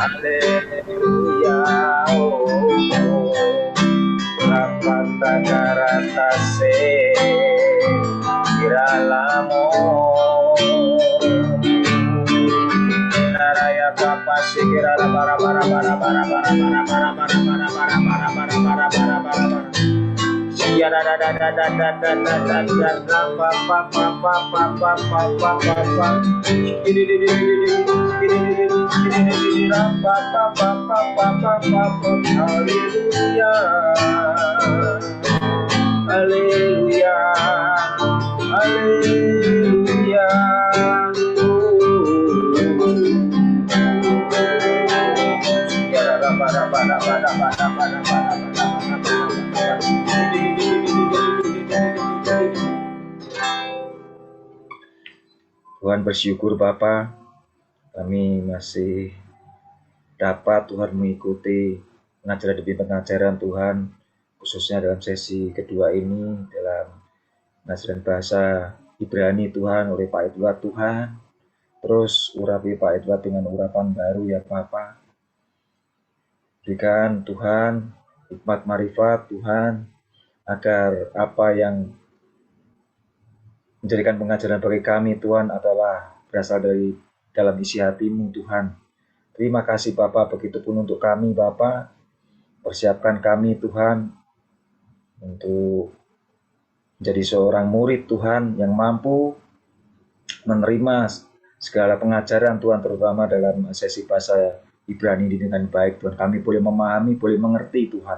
Haleluya, oh, Rapata karatase, iralamo, naraya kapasi, kirala bara bara bara bara bara bara bara bara bara bara bara bara bara bara bara bara. Ya da da da da da da da da da da da pa pa pa pa pa pa pa pa pa pa. Ini di di di di di ini di di pa pa pa pa pa pa pa pa pa. Haleluya, haleluya, haleluya. Ya da da ba da ba da ba da ba da ba da ba da ba da. Tuhan bersyukur Bapa, kami masih dapat Tuhan mengikuti pengajaran demi pengajaran Tuhan, khususnya dalam sesi kedua ini dalam pengajaran bahasa Ibrani Tuhan oleh Pak Edward Tuhan. Terus urapi Pak Edward dengan urapan baru ya Bapa. Berikan Tuhan hikmat marifat Tuhan, agar apa yang menjadikan pengajaran bagi kami Tuhan adalah berasal dari dalam isi hati-Mu Tuhan. Terima kasih Bapa, begitupun untuk kami Bapa. Persiapkan kami Tuhan untuk menjadi seorang murid Tuhan yang mampu menerima segala pengajaran Tuhan, terutama dalam sesi bahasa Ibrani ini dengan baik Tuhan. Kami boleh memahami, boleh mengerti Tuhan.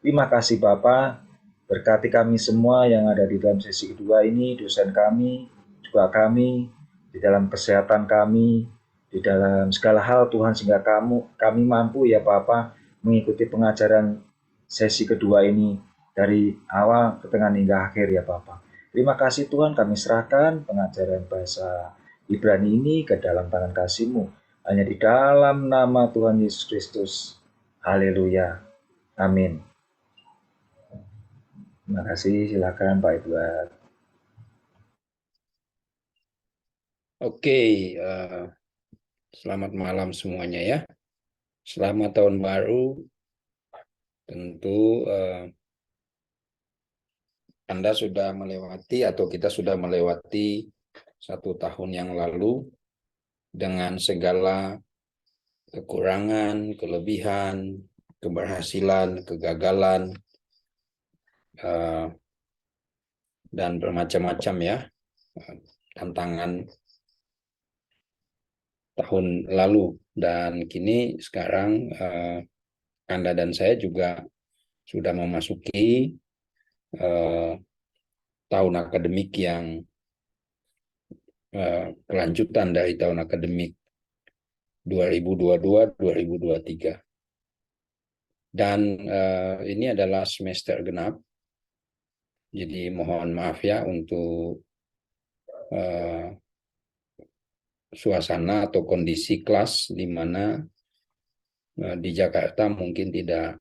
Terima kasih Bapa. Berkati kami semua yang ada di dalam sesi kedua ini, dosen kami, juga kami, di dalam kesehatan kami, di dalam segala hal Tuhan, sehingga kami mampu ya Bapa mengikuti pengajaran sesi kedua ini dari awal ke tengah hingga akhir ya Bapa. Terima kasih Tuhan, kami serahkan pengajaran bahasa Ibrani ini ke dalam tangan kasih-Mu. Hanya di dalam nama Tuhan Yesus Kristus. Haleluya. Amin. Terima kasih, silakan Pak Edward. Oke, selamat malam semuanya ya. Selamat tahun baru. Tentu Anda sudah melewati atau kita sudah melewati 1 tahun yang lalu dengan segala kekurangan, kelebihan, keberhasilan, kegagalan, dan bermacam-macam ya tantangan tahun lalu. Dan kini sekarang Anda dan saya juga sudah memasuki tahun akademik yang kelanjutan dari tahun akademik 2022-2023. Dan ini adalah semester genap. Jadi mohon maaf ya untuk suasana atau kondisi kelas di mana di Jakarta mungkin tidak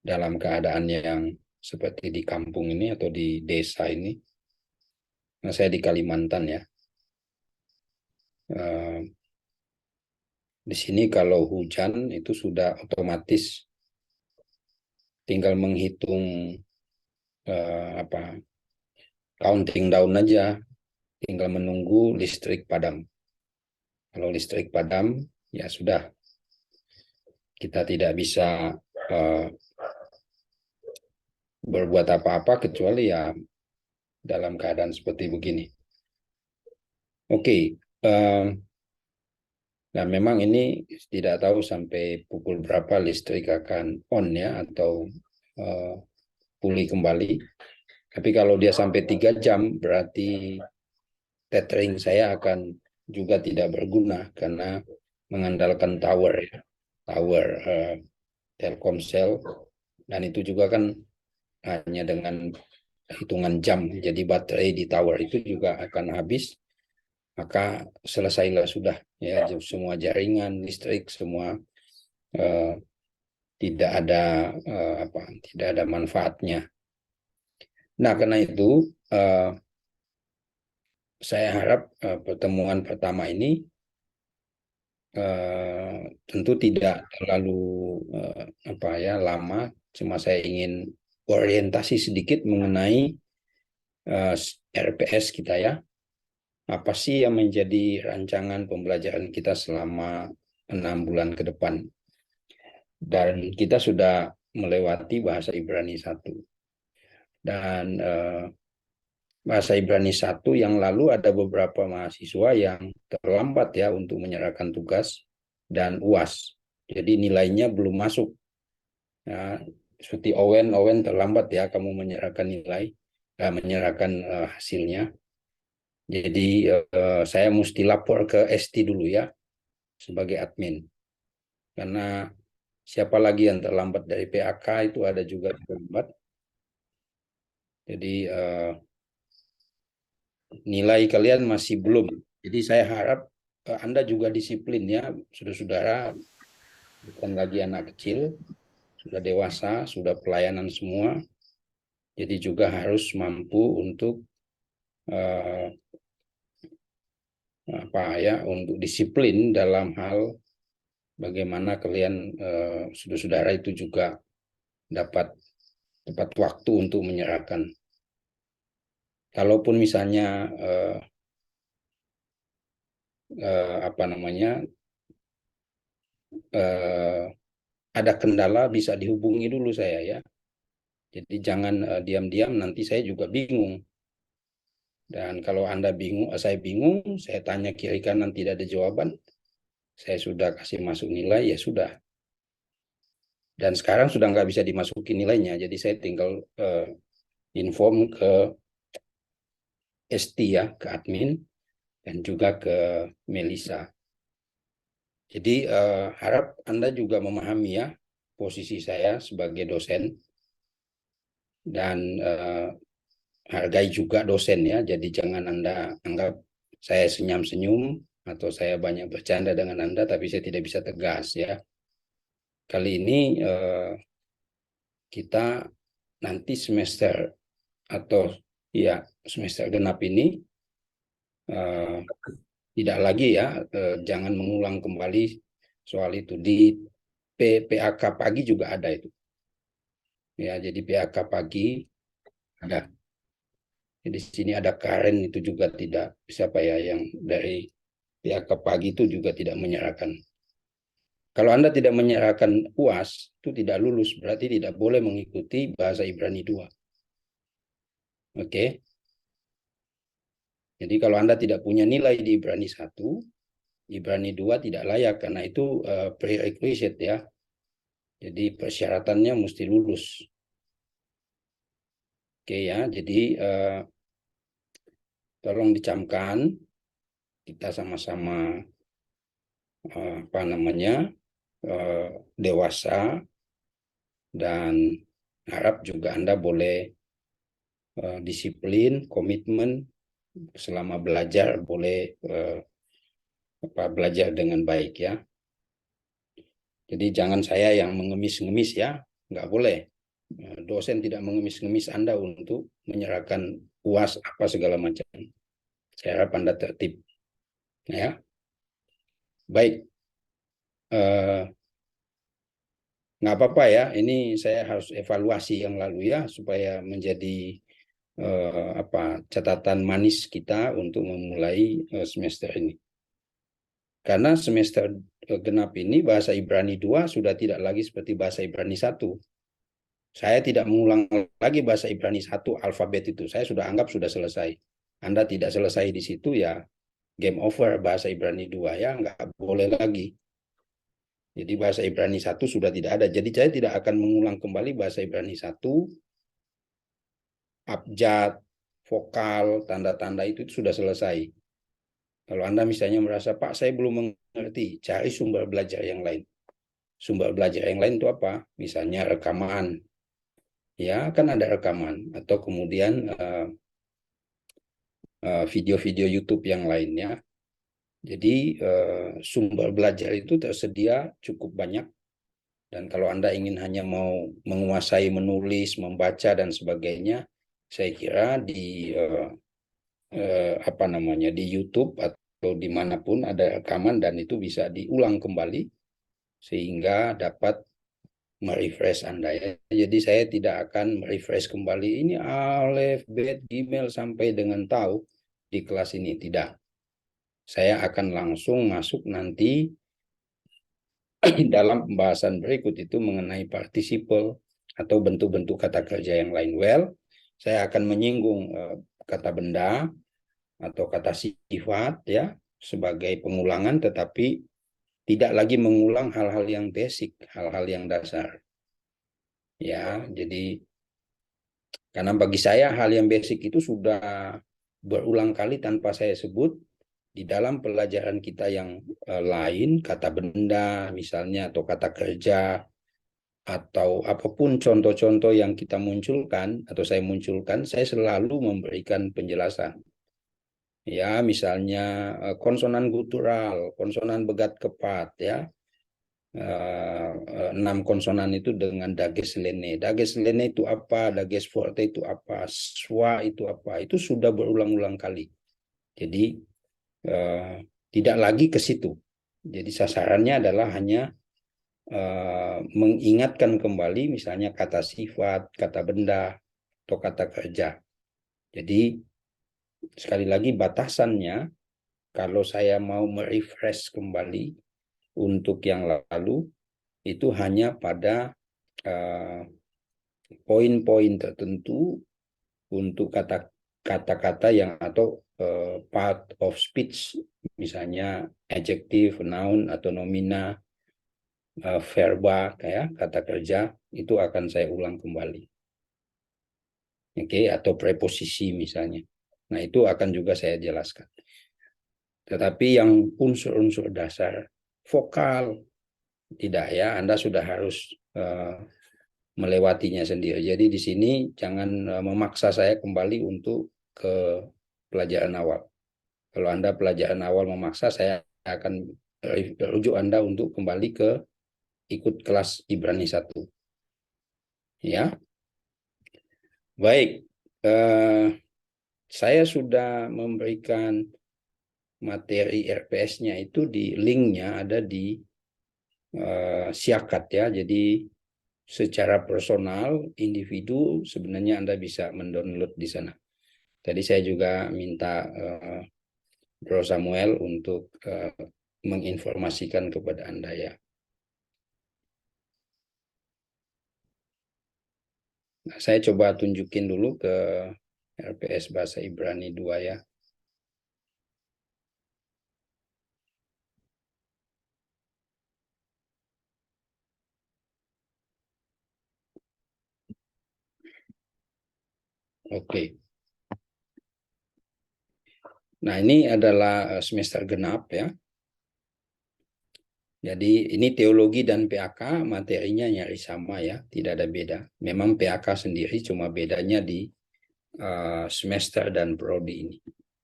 dalam keadaan yang seperti di kampung ini atau di desa ini. Nah, saya di Kalimantan ya. Di sini kalau hujan itu sudah otomatis tinggal menghitung counting down aja, tinggal menunggu listrik padam. Kalau listrik padam ya sudah, kita tidak bisa berbuat apa-apa kecuali ya dalam keadaan seperti begini. Oke. Nah, memang ini tidak tahu sampai pukul berapa listrik akan on ya, atau pulih kembali. Tapi kalau dia sampai 3 jam, berarti tethering saya akan juga tidak berguna, karena mengandalkan tower ya, tower Telkomsel, dan itu juga kan hanya dengan hitungan jam, jadi baterai di tower itu juga akan habis. Maka selesailah sudah ya, semua jaringan listrik semua tidak ada manfaatnya. Nah, karena itu saya harap pertemuan pertama ini tentu tidak terlalu lama, cuma saya ingin orientasi sedikit mengenai RPS kita ya. Apa sih yang menjadi rancangan pembelajaran kita selama 6 bulan ke depan? Dan kita sudah melewati bahasa Ibrani 1. Dan bahasa Ibrani 1 yang lalu ada beberapa mahasiswa yang terlambat ya untuk menyerahkan tugas dan UAS. Jadi nilainya belum masuk. Ya, seperti Owen terlambat ya kamu menyerahkan nilai, menyerahkan hasilnya. Jadi saya mesti lapor ke ST dulu ya sebagai admin. Karena siapa lagi yang terlambat dari PAK itu ada juga terlambat. Jadi nilai kalian masih belum. Jadi saya harap Anda juga disiplin ya, saudara-saudara, bukan lagi anak kecil, sudah dewasa, sudah pelayanan semua. Jadi juga harus mampu untuk untuk disiplin dalam hal bagaimana kalian saudara-saudara itu juga dapat tepat waktu untuk menyerahkan. Kalaupun misalnya ada kendala bisa dihubungi dulu saya ya. Jadi jangan diam-diam nanti saya juga bingung. Dan kalau Anda bingung, saya bingung, saya tanya kiri kanan tidak ada jawaban, saya sudah kasih masuk nilai ya sudah. Dan sekarang sudah nggak bisa dimasukin nilainya, jadi saya tinggal inform ke ST ya, ke admin dan juga ke Melisa. Jadi harap Anda juga memahami ya posisi saya sebagai dosen dan hargai juga dosen ya. Jadi jangan Anda anggap saya senyum-senyum atau saya banyak bercanda dengan Anda tapi saya tidak bisa tegas ya. Kali ini kita nanti semester atau ya semester genap ini tidak lagi ya, jangan mengulang kembali soal itu. Di PAK pagi juga ada itu. Ya, jadi PAK pagi ada. Di sini ada Karen itu juga tidak, siapa ya yang dari PAK pagi itu juga tidak menyerahkan. Kalau Anda tidak menyerahkan UAS, itu tidak lulus, berarti tidak boleh mengikuti bahasa Ibrani 2. Oke. Jadi kalau Anda tidak punya nilai di Ibrani 1, Ibrani 2 tidak layak karena itu prerequisite ya. Jadi persyaratannya mesti lulus. Oke ya, jadi tolong dicamkan kita sama-sama dewasa dan harap juga Anda boleh disiplin, komitmen selama belajar boleh belajar dengan baik ya. Jadi jangan saya yang mengemis-ngemis ya, nggak boleh. Dosen tidak mengemis-ngemis Anda untuk menyerahkan UAS apa segala macam. Saya harap Anda tertib. Ya, baik. Nggak apa-apa ya. Ini saya harus evaluasi yang lalu ya supaya menjadi catatan manis kita untuk memulai semester ini. Karena semester genap ini bahasa Ibrani 2 sudah tidak lagi seperti bahasa Ibrani 1. Saya tidak mengulang lagi bahasa Ibrani 1 alfabet itu. Saya sudah anggap sudah selesai. Anda tidak selesai di situ ya game over bahasa Ibrani 2 ya, nggak boleh lagi. Jadi bahasa Ibrani 1 sudah tidak ada. Jadi saya tidak akan mengulang kembali bahasa Ibrani 1, abjad, vokal, tanda-tanda itu sudah selesai. Kalau Anda misalnya merasa, Pak, saya belum mengerti, cari sumber belajar yang lain. Sumber belajar yang lain itu apa? Misalnya rekaman. Ya, kan ada rekaman. Atau kemudian video-video YouTube yang lainnya. Jadi sumber belajar itu tersedia cukup banyak. Dan kalau Anda ingin hanya mau menguasai menulis, membaca, dan sebagainya, saya kira di di YouTube atau dimanapun ada rekaman dan itu bisa diulang kembali sehingga dapat merefresh Anda ya. Jadi saya tidak akan merefresh kembali ini alef, bet, gimel sampai dengan tahu di kelas ini, tidak. Saya akan langsung masuk nanti dalam pembahasan berikut itu mengenai participle atau bentuk-bentuk kata kerja yang lain. Well, saya akan menyinggung kata benda atau kata sifat ya sebagai pengulangan, tetapi tidak lagi mengulang hal-hal yang basic, hal-hal yang dasar. Ya, jadi karena bagi saya hal yang basic itu sudah berulang kali tanpa saya sebut di dalam pelajaran kita yang lain, kata benda misalnya atau kata kerja atau apapun contoh-contoh yang kita munculkan atau saya munculkan, saya selalu memberikan penjelasan. Ya, misalnya konsonan gutural, konsonan begat kepat ya. 6 konsonan itu dengan dages lene. Dages lene itu apa? Dages forte itu apa? Swa itu apa? Itu sudah berulang-ulang kali. Jadi tidak lagi ke situ. Jadi sasarannya adalah hanya mengingatkan kembali misalnya kata sifat, kata benda, atau kata kerja. Jadi sekali lagi batasannya kalau saya mau merefresh kembali untuk yang lalu itu hanya pada poin-poin tertentu untuk kata-kata yang atau part of speech, misalnya adjective, noun atau nomina, verba, ya, kata kerja itu akan saya ulang kembali. Oke, atau preposisi misalnya. Nah, itu akan juga saya jelaskan. Tetapi yang unsur-unsur dasar vokal tidak ya, Anda sudah harus melewatinya sendiri. Jadi di sini jangan memaksa saya kembali untuk ke pelajaran awal. Kalau Anda pelajaran awal memaksa, saya akan rujuk Anda untuk kembali ke ikut kelas Ibrani 1. Ya. Baik. Saya sudah memberikan materi RPS-nya itu di linknya ada di Siakat ya. Jadi secara personal, individu, sebenarnya Anda bisa mendownload di sana. Tadi saya juga minta Bro Samuel untuk menginformasikan kepada Anda ya. Nah, saya coba tunjukin dulu ke RPS Bahasa Ibrani 2 ya. Oke. Nah, ini adalah semester genap ya. Jadi ini teologi dan PAK materinya nyaris sama ya, tidak ada beda. Memang PAK sendiri cuma bedanya di semester dan prodi ini.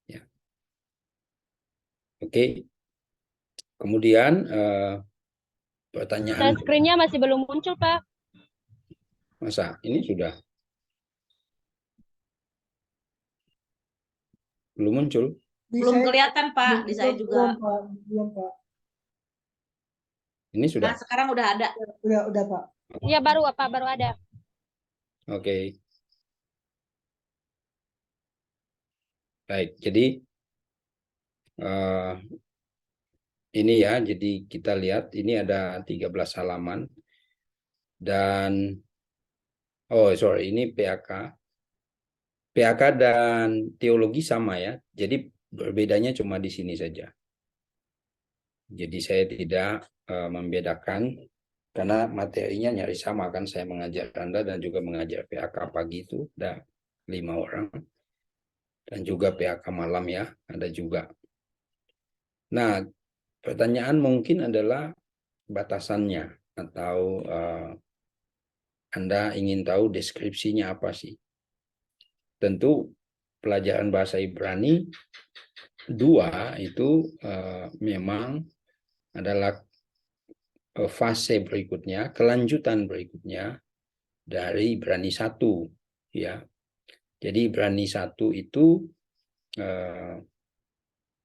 Ya. Oke. Kemudian pertanyaan. Screen-nya masih belum muncul, Pak. Masa ini sudah belum muncul? Belum kelihatan Pak, di saya juga. Belum Pak. Ini sudah. Nah, sekarang udah ada. Udah Pak. Iya, baru ada. Oke. Baik, jadi ini ya, jadi kita lihat ini ada 13 halaman dan ini PAK. PAK dan teologi sama ya. Jadi berbedanya cuma di sini saja. Jadi saya tidak membedakan karena materinya nyaris sama kan, saya mengajar Anda dan juga mengajar PAK pagi itu ada 5 orang dan juga PAK malam ya ada juga. Nah, pertanyaan mungkin adalah batasannya atau Anda ingin tahu deskripsinya apa sih? Tentu pelajaran bahasa Ibrani 2 itu memang adalah fase berikutnya, kelanjutan berikutnya dari Ibrani 1 ya. Jadi Ibrani 1 itu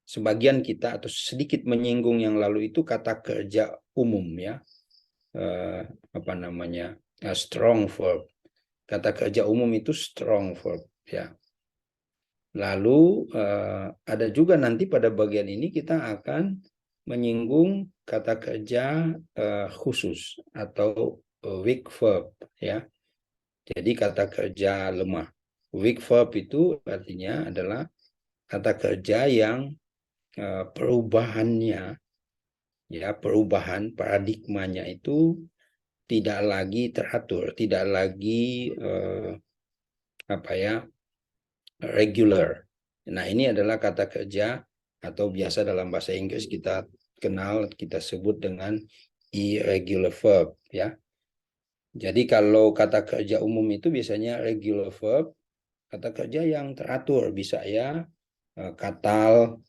sebagian kita atau sedikit menyinggung yang lalu itu kata kerja umum ya, apa namanya, strong verb. Kata kerja umum itu strong verb ya. Lalu ada juga nanti pada bagian ini kita akan menyinggung kata kerja khusus atau weak verb ya. Jadi kata kerja lemah. Weak verb itu artinya adalah kata kerja yang perubahannya ya, perubahan paradigmanya itu tidak lagi teratur, tidak lagi apa ya, regular. Nah, ini adalah kata kerja atau biasa dalam bahasa Inggris kita kenal, kita sebut dengan irregular verb ya. Jadi kalau kata kerja umum itu biasanya regular verb, kata kerja yang teratur, bisa ya katal,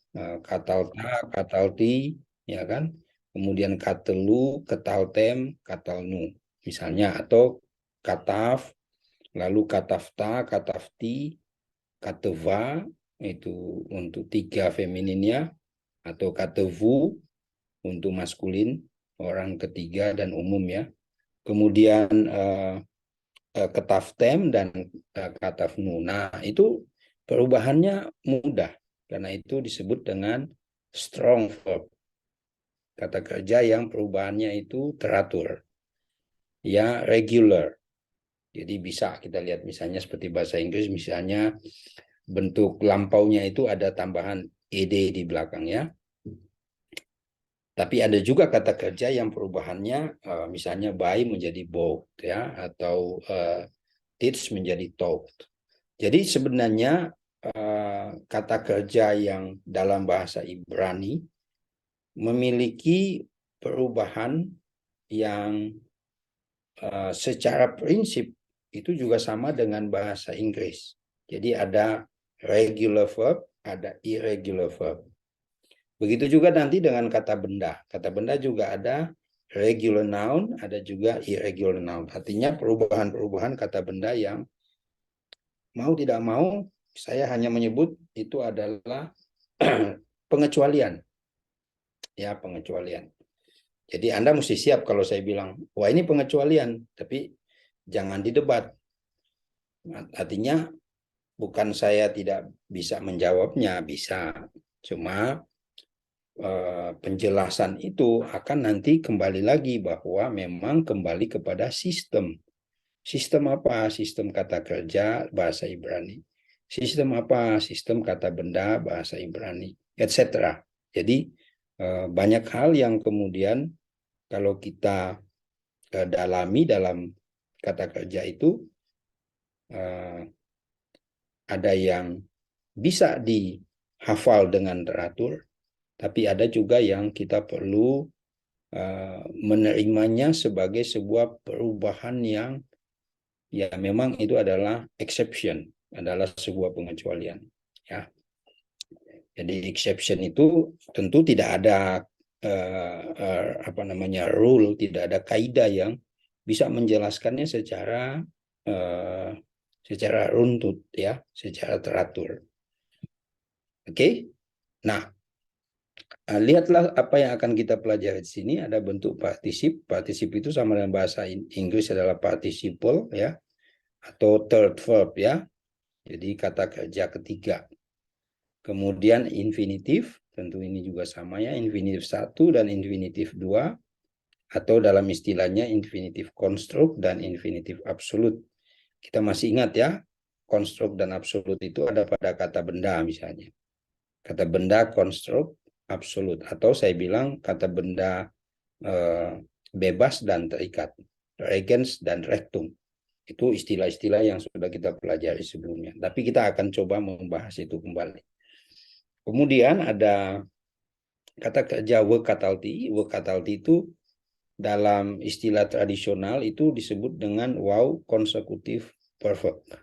katalta, katalti, ya kan? Kemudian katelu, kataltem, katalnu, misalnya, atau kataf, lalu katafta, katafti, kateva, itu untuk 3 femininnya, atau katevu untuk maskulin, orang ketiga dan umum ya. Kemudian ketaftem dan katafnu. Nah, itu perubahannya mudah, karena itu disebut dengan strong verb. Kata kerja yang perubahannya itu teratur. Ya, regular. Jadi bisa kita lihat misalnya seperti bahasa Inggris, misalnya bentuk lampaunya itu ada tambahan ed di belakangnya. Tapi ada juga kata kerja yang perubahannya misalnya buy menjadi bought ya, atau teach menjadi taught. Jadi sebenarnya kata kerja yang dalam bahasa Ibrani memiliki perubahan yang secara prinsip itu juga sama dengan bahasa Inggris. Jadi ada regular verb, ada irregular verb. Begitu juga nanti dengan kata benda. Kata benda juga ada regular noun, ada juga irregular noun. Artinya perubahan-perubahan kata benda yang mau tidak mau saya hanya menyebut itu adalah pengecualian. Ya, pengecualian. Jadi Anda mesti siap kalau saya bilang, wah ini pengecualian, tapi jangan didebat. Artinya bukan saya tidak bisa menjawabnya, bisa. Cuma penjelasan itu akan nanti kembali lagi bahwa memang kembali kepada sistem. Sistem apa? Sistem kata kerja bahasa Ibrani. Sistem apa? Sistem kata benda bahasa Ibrani, etc. Jadi banyak hal yang kemudian kalau kita dalami dalam kata kerja itu ada yang bisa dihafal dengan teratur, tapi ada juga yang kita perlu menerimanya sebagai sebuah perubahan yang ya memang itu adalah exception, adalah sebuah pengecualian. Ya, jadi exception itu tentu tidak ada apa namanya rule, tidak ada kaidah yang bisa menjelaskannya secara runtut ya, secara teratur. Oke, nah lihatlah apa yang akan kita pelajari di sini. Ada bentuk partisip. Partisip itu sama dengan bahasa Inggris adalah participle ya, atau third verb ya. Jadi kata kerja ketiga. Kemudian infinitif, tentu ini juga sama ya, infinitif 1 dan infinitif 2, atau dalam istilahnya infinitif konstruk dan infinitif absolut. Kita masih ingat ya, konstruk dan absolut itu ada pada kata benda misalnya. Kata benda konstruk absolut, atau saya bilang kata benda bebas dan terikat, regens dan rectum. Itu istilah-istilah yang sudah kita pelajari sebelumnya. Tapi kita akan coba membahas itu kembali. Kemudian ada kata kerja work katalti. Work katalti itu dalam istilah tradisional itu disebut dengan wow consecutive perfect.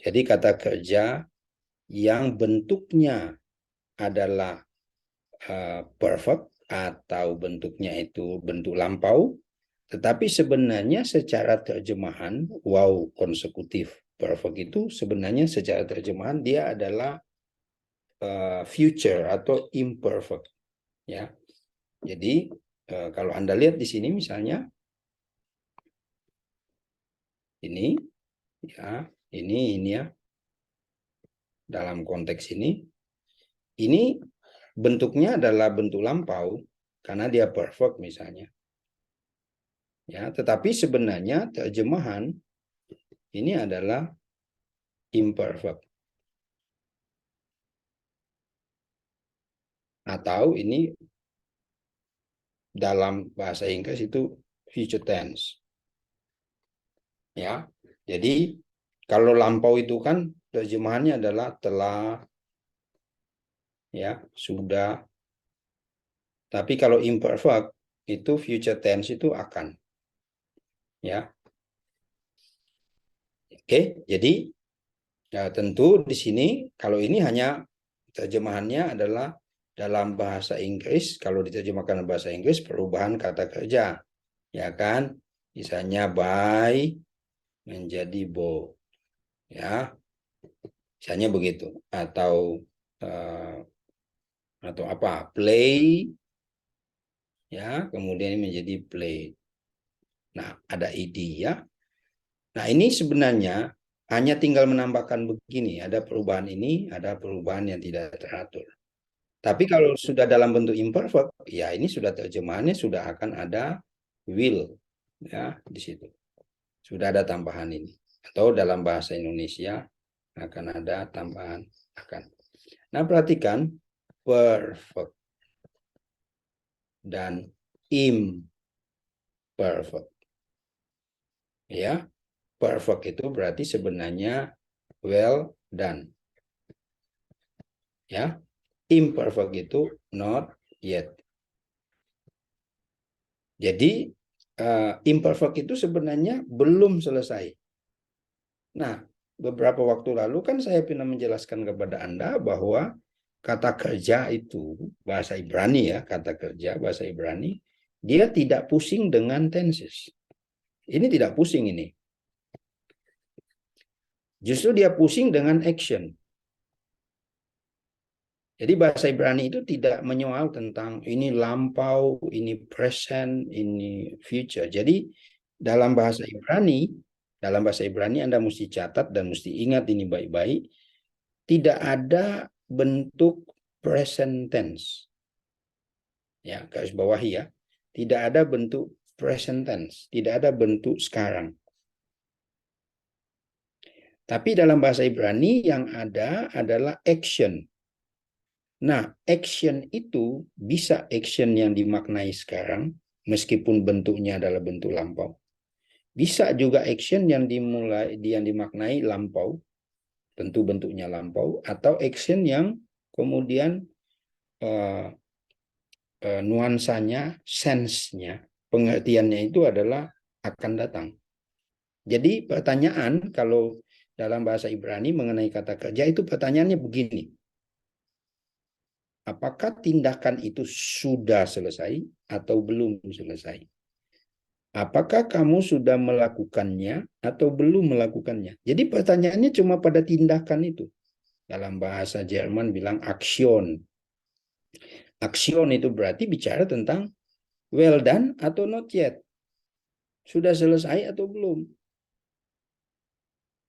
Jadi kata kerja yang bentuknya adalah perfect atau bentuknya itu bentuk lampau, tetapi sebenarnya secara terjemahan wow consecutive perfect itu sebenarnya secara terjemahan dia adalah future atau imperfect, ya. Jadi kalau Anda lihat di sini misalnya ini, ya, ini ya, dalam konteks ini bentuknya adalah bentuk lampau karena dia perfect misalnya. Ya, tetapi sebenarnya terjemahan ini adalah imperfect. Atau ini dalam bahasa Inggris itu future tense. Ya. Jadi kalau lampau itu kan terjemahannya adalah telah, ya, sudah. Tapi kalau imperfect itu future tense itu akan. Ya. Oke, jadi ya, tentu di sini kalau ini hanya terjemahannya adalah dalam bahasa Inggris, kalau diterjemahkan bahasa Inggris perubahan kata kerja, ya kan? Misalnya buy menjadi bow, ya, misalnya begitu. Atau apa? Play, ya, kemudian menjadi play. Nah, ada id, ya. Nah, ini sebenarnya hanya tinggal menambahkan begini, ada perubahan ini, ada perubahan yang tidak teratur. Tapi kalau sudah dalam bentuk imperfect, ya ini sudah terjemahannya sudah akan ada will, ya, di situ. Sudah ada tambahan ini. Atau dalam bahasa Indonesia akan ada tambahan akan. Nah, perhatikan perfect dan imperfect. Ya, perfect itu berarti sebenarnya well done. Ya, imperfect itu not yet. Jadi imperfect itu sebenarnya belum selesai. Nah, beberapa waktu lalu kan saya pernah menjelaskan kepada Anda bahwa kata kerja itu bahasa Ibrani, ya, kata kerja bahasa Ibrani, dia tidak pusing dengan tenses. Ini tidak pusing ini. Justru dia pusing dengan action. Jadi bahasa Ibrani itu tidak menyoal tentang ini lampau, ini present, ini future. Jadi dalam bahasa Ibrani Anda mesti catat dan mesti ingat ini baik-baik. Tidak ada bentuk present tense. Ya, garis bawahi ya. Tidak ada bentuk present tense, tidak ada bentuk sekarang. Tapi dalam bahasa Ibrani yang ada adalah action. Nah, action itu bisa action yang dimaknai sekarang, meskipun bentuknya adalah bentuk lampau. Bisa juga action yang dimaknai lampau, tentu bentuknya lampau, atau action yang kemudian nuansanya, sense-nya, pengertiannya itu adalah akan datang. Jadi pertanyaan kalau dalam bahasa Ibrani mengenai kata kerja itu pertanyaannya begini. Apakah tindakan itu sudah selesai atau belum selesai? Apakah kamu sudah melakukannya atau belum melakukannya? Jadi pertanyaannya cuma pada tindakan itu. Dalam bahasa Jerman bilang Aktion. Aktion itu berarti bicara tentang well done atau not yet. Sudah selesai atau belum?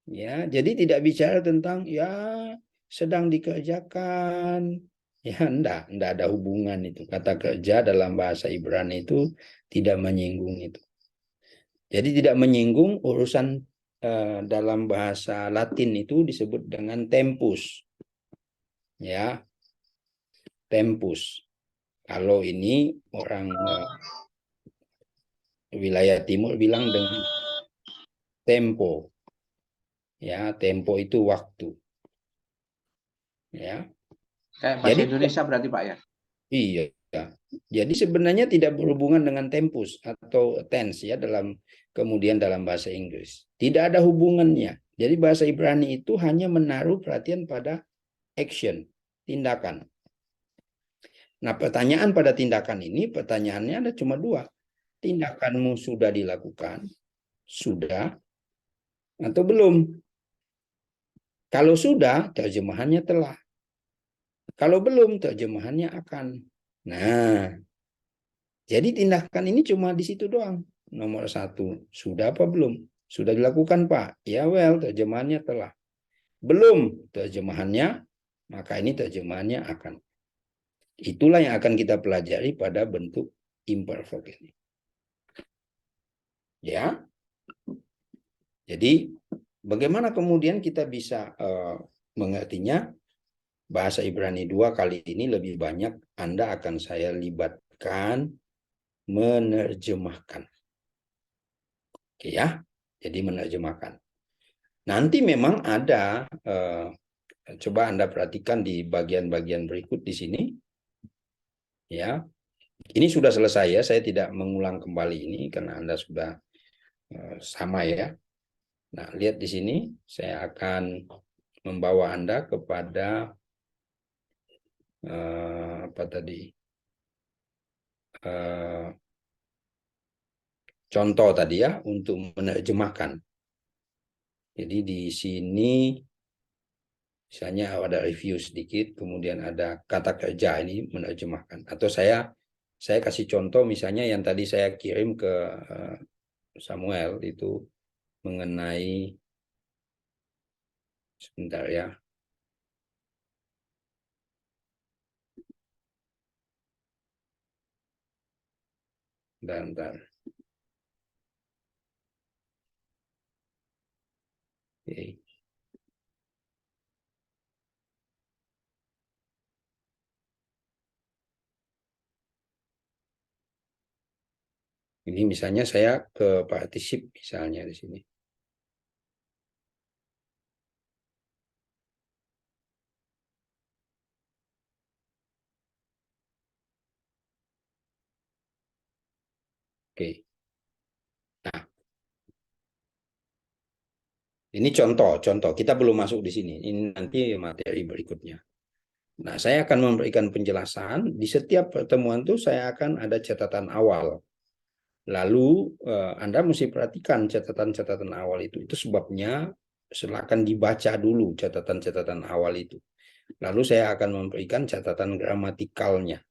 Ya, jadi tidak bicara tentang ya sedang dikerjakan. Ya, enggak ada hubungan itu. Kata kerja dalam bahasa Ibrani itu tidak menyinggung itu. Jadi tidak menyinggung urusan dalam bahasa Latin itu disebut dengan tempus. Ya, tempus. Kalau ini orang wilayah timur bilang dengan tempo. Ya, tempo itu waktu. Ya. Kayak bahasa Indonesia berarti Pak ya? Iya. Jadi sebenarnya tidak berhubungan dengan tempus atau tense ya kemudian dalam bahasa Inggris. Tidak ada hubungannya. Jadi bahasa Ibrani itu hanya menaruh perhatian pada action, tindakan. Nah, pertanyaan pada tindakan ini, pertanyaannya ada cuma dua. Tindakanmu sudah dilakukan? Sudah? Atau belum? Kalau sudah, terjemahannya telah. Kalau belum, terjemahannya akan. Nah, jadi tindakan ini cuma di situ doang. Nomor 1, sudah apa belum? Sudah dilakukan, Pak. Ya, well, terjemahannya telah. Belum, terjemahannya, maka ini terjemahannya akan. Itulah yang akan kita pelajari pada bentuk imperfect ini. Ya. Jadi, bagaimana kemudian kita bisa mengertinya? Bahasa Ibrani 2 kali ini lebih banyak Anda akan saya libatkan menerjemahkan. Oke ya, jadi menerjemahkan. Nanti memang ada, coba Anda perhatikan di bagian-bagian berikut di sini. Ya, ini sudah selesai ya, saya tidak mengulang kembali ini karena Anda sudah sama ya. Nah, lihat di sini, saya akan membawa Anda kepada apa tadi? Contoh tadi ya untuk menerjemahkan. Jadi di sini misalnya ada review sedikit, kemudian ada kata kerja ini menerjemahkan. Atau saya kasih contoh misalnya yang tadi saya kirim ke Samuel itu mengenai, sebentar ya. Bentar. Oke. Ini misalnya saya ke particip misalnya di sini. Oke. Nah, ini contoh. Kita belum masuk di sini. Ini nanti materi berikutnya. Nah, saya akan memberikan penjelasan. Di setiap pertemuan itu saya akan ada catatan awal. Lalu Anda mesti perhatikan catatan-catatan awal itu. Itu sebabnya silakan dibaca dulu catatan-catatan awal itu. Lalu saya akan memberikan catatan gramatikalnya.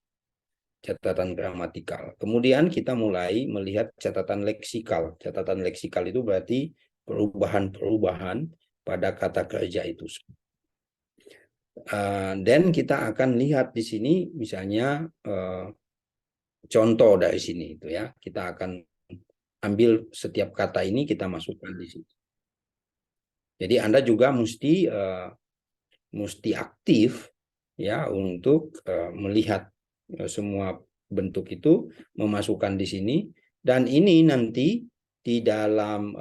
Catatan gramatikal. Kemudian kita mulai melihat catatan leksikal. Catatan leksikal itu berarti perubahan-perubahan pada kata kerja itu. Dan kita akan lihat di sini misalnya contoh dari sini itu ya. Kita akan ambil setiap kata ini kita masukkan di sini. Jadi Anda juga mesti aktif ya untuk melihat semua bentuk itu, memasukkan di sini, dan ini nanti di dalam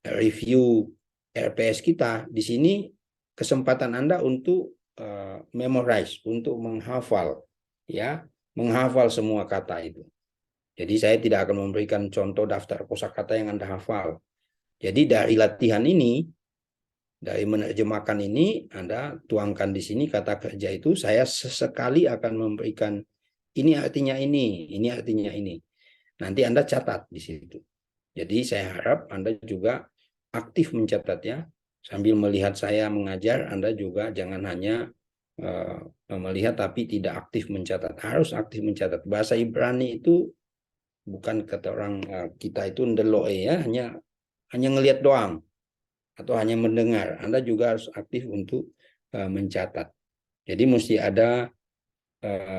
review RPS kita di sini kesempatan Anda untuk memorize, untuk menghafal ya, menghafal semua kata itu. Jadi saya tidak akan memberikan contoh daftar kosakata yang Anda hafal. Jadi dari latihan ini, dari menerjemahkan ini, Anda tuangkan di sini kata kerja itu, saya sesekali akan memberikan ini artinya ini artinya ini. Nanti Anda catat di situ. Jadi saya harap Anda juga aktif mencatatnya. Sambil melihat saya mengajar, Anda juga jangan hanya melihat tapi tidak aktif mencatat. Harus aktif mencatat. Bahasa Ibrani itu bukan kata orang kita itu ndeloe ya, hanya ngelihat doang atau hanya mendengar. Anda juga harus aktif untuk mencatat. Jadi mesti ada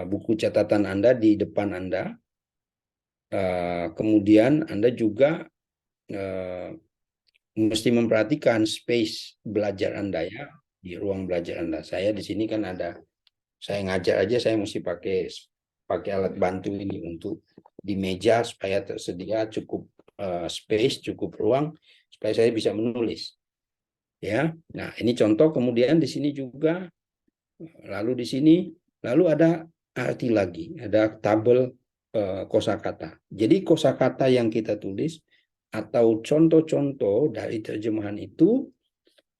buku catatan Anda di depan Anda. Kemudian Anda juga mesti memperhatikan space belajar Anda ya, di ruang belajar Anda. Saya di sini kan ada, saya ngajar aja saya mesti pakai alat bantu ini untuk di meja supaya tersedia cukup space, cukup ruang supaya saya bisa menulis. Ya. Nah, ini contoh. Kemudian di sini juga, lalu di sini, lalu ada arti lagi, ada tabel kosakata. Jadi kosakata yang kita tulis atau contoh-contoh dari terjemahan itu,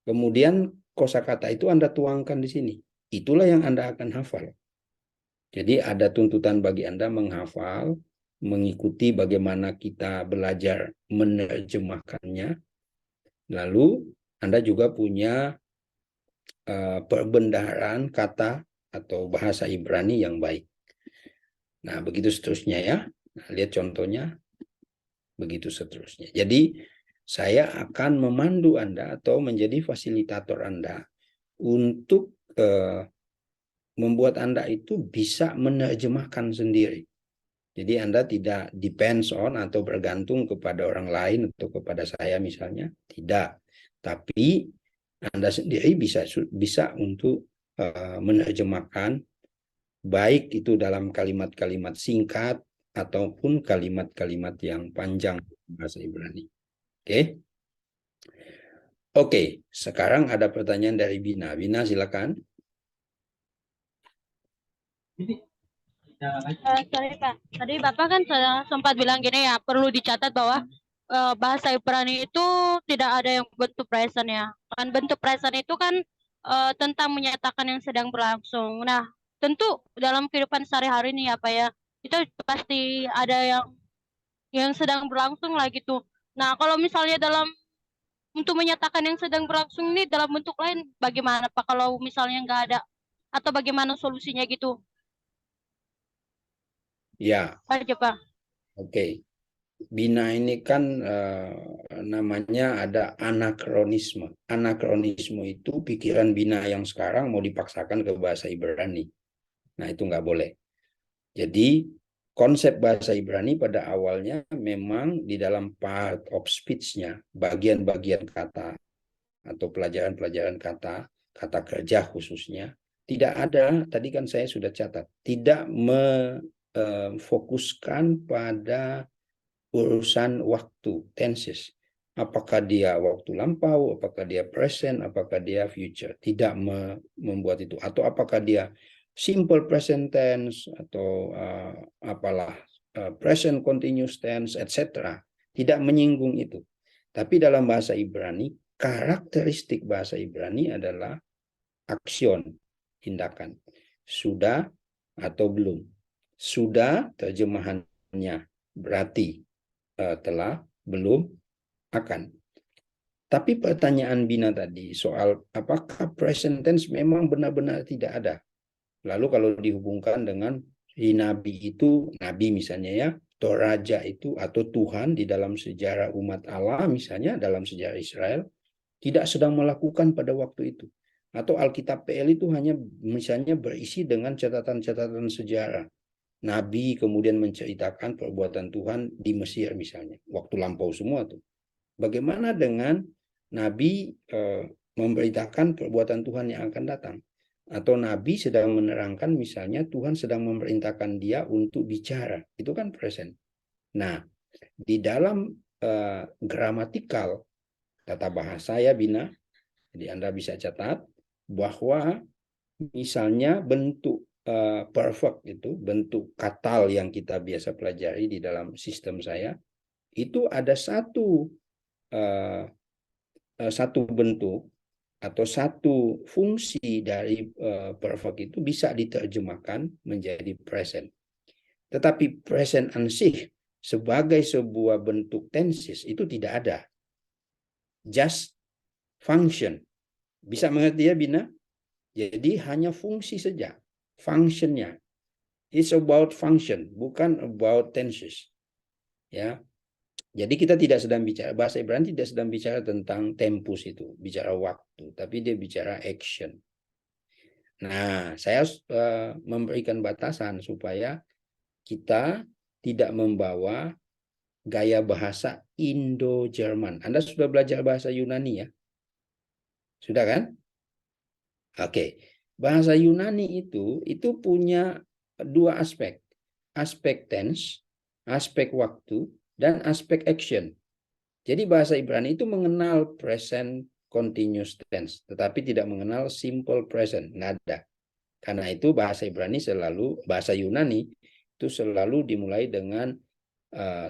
kemudian kosakata itu Anda tuangkan di sini. Itulah yang Anda akan hafal. Jadi ada tuntutan bagi Anda menghafal, mengikuti bagaimana kita belajar menerjemahkannya. Lalu Anda juga punya perbendaharaan kata atau bahasa Ibrani yang baik. Nah, begitu seterusnya ya. Nah, lihat contohnya, begitu seterusnya. Jadi, saya akan memandu Anda atau menjadi fasilitator Anda untuk membuat Anda itu bisa menerjemahkan sendiri. Jadi Anda tidak depends on atau bergantung kepada orang lain atau kepada saya misalnya, tidak. Tapi Anda sendiri bisa untuk menerjemahkan, baik itu dalam kalimat-kalimat singkat ataupun kalimat-kalimat yang panjang bahasa Ibrani. Oke? Oke, sekarang ada pertanyaan dari Bina. Bina, silakan. Sorry Pak, tadi Bapak kan sempat bilang gini ya, perlu dicatat bahwa bahasa Ibrani itu tidak ada yang bentuk present ya. Kan bentuk present itu kan tentang menyatakan yang sedang berlangsung. Nah, tentu dalam kehidupan sehari-hari nih ya Pak ya, itu pasti ada yang sedang berlangsung lah gitu. Nah, kalau misalnya untuk menyatakan yang sedang berlangsung ini dalam bentuk lain, bagaimana Pak? Kalau misalnya nggak ada, atau bagaimana solusinya gitu? Ya, Aja Pak. oke. Bina ini kan namanya ada anakronisme. Anakronisme itu pikiran Bina yang sekarang mau dipaksakan ke bahasa Ibrani. Nah, itu nggak boleh. Jadi, konsep bahasa Ibrani pada awalnya memang di dalam part of speech-nya, bagian-bagian kata atau pelajaran-pelajaran kata, kata kerja khususnya, tidak ada, tadi kan saya sudah catat, tidak memfokuskan pada urusan waktu, tenses. Apakah dia waktu lampau, apakah dia present, apakah dia future. Tidak membuat itu. Atau apakah dia simple present tense, atau present continuous tense, etc. Tidak menyinggung itu. Tapi dalam bahasa Ibrani, karakteristik bahasa Ibrani adalah aksion, tindakan. Sudah atau belum. Sudah terjemahannya berarti telah, belum, akan. Tapi pertanyaan Bina tadi soal apakah present tense memang benar-benar tidak ada. Lalu kalau dihubungkan dengan nabi itu, nabi misalnya ya, atau raja itu, atau Tuhan di dalam sejarah umat Allah misalnya, dalam sejarah Israel, tidak sedang melakukan pada waktu itu. Atau Alkitab PL itu hanya misalnya berisi dengan catatan-catatan sejarah. Nabi kemudian menceritakan perbuatan Tuhan di Mesir misalnya. Waktu lampau semua tuh. Bagaimana dengan Nabi memberitakan perbuatan Tuhan yang akan datang? Atau Nabi sedang menerangkan misalnya Tuhan sedang memerintahkan dia untuk bicara. Itu kan present. Nah, di dalam gramatikal tata bahasa ya Bina, jadi Anda bisa catat bahwa misalnya bentuk perfect itu, bentuk katal yang kita biasa pelajari di dalam sistem saya, itu ada satu bentuk atau satu fungsi dari perfect itu bisa diterjemahkan menjadi present. Tetapi present ansih sebagai sebuah bentuk tenses itu tidak ada. Just function. Bisa mengerti ya Bina? Jadi hanya fungsi saja, functionnya. It's about function, bukan about tenses. Ya, jadi kita tidak sedang bicara, bahasa Ibrani tidak sedang bicara tentang tempus itu, bicara waktu, tapi dia bicara action. Nah, saya memberikan batasan supaya kita tidak membawa gaya bahasa Indo-Jerman. Anda sudah belajar bahasa Yunani ya? Sudah kan? Oke, bahasa Yunani itu punya dua aspek. Aspek tense, aspek waktu, dan aspek action. Jadi bahasa Ibrani itu mengenal present continuous tense, tetapi tidak mengenal simple present, nggak ada. Karena itu bahasa Yunani itu selalu dimulai dengan